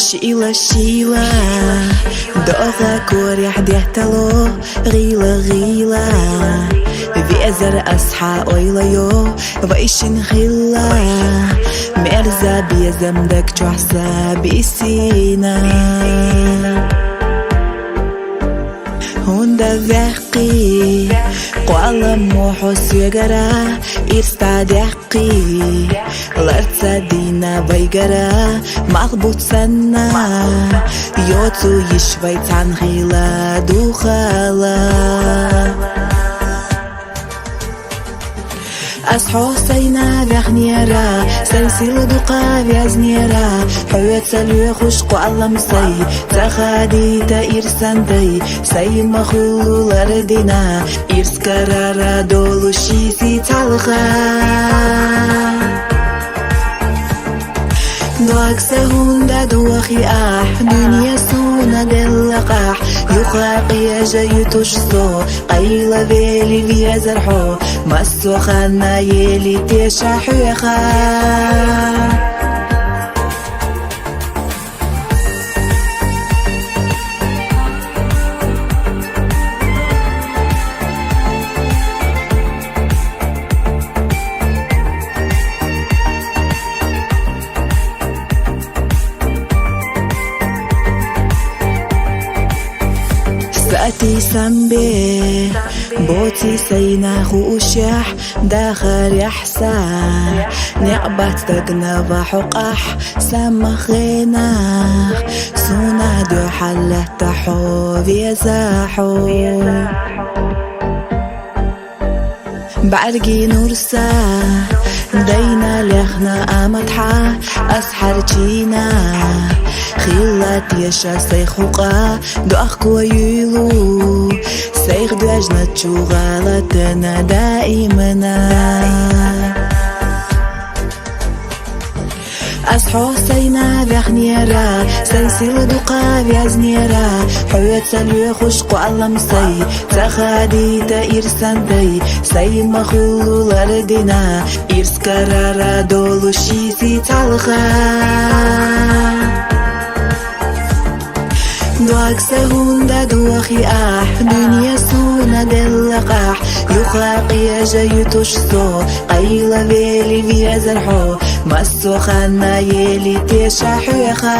شيلة دوغا كوري حديحتلو غيلة بيأزر أصحى أويليو وإيشن خيلة مرزا بيزمدك جوحسا بيسينا هوندا ذاقي قوالا موحوس يقرا إرستا داقي لارتسا دينا بيقرا مغبوط سنة يوتو يشوي تنغيلا دوخالا أصحو سينا ذغنيرا سلسل دقا بيزنيرا حويت سلوي خشقو علم سي تخادي تإرسان دي سي مخلو لردنا إرس كرارا دولو شيسي تلغا دوك سهوندا دوخي دنيا سونا دلقاح يخاقي جايتوش سو قيلة بيلي بيا زرحو مسو خانا يلي تيشا حيخا سأتي سنبي بوتي سينا خوشح داخل يحسا نعبت تقنب حقح سمخينا سونا دو حلة تحو بيزاحو بعرقي نورسا دينا لخنا أمتحا أسحر جينا خيلات يشا سيخوقا دو أخكو يلو سيخ دواجنا تشوغالتنا دائمنا أصحو سينا ذغنيرا سلسل دقا بيزنيرا حويت سلوي خشقو علم سي تخادي تإرسان دي سي مخلو لردنا إرس كرارا دولو شيسي تلغا دوك سهوندا دوخي دنيا سونا دلقاح يخاقي جايتوش سو قيلة بيلي بيا زرحو مسو خانا يلي تيشا حيخا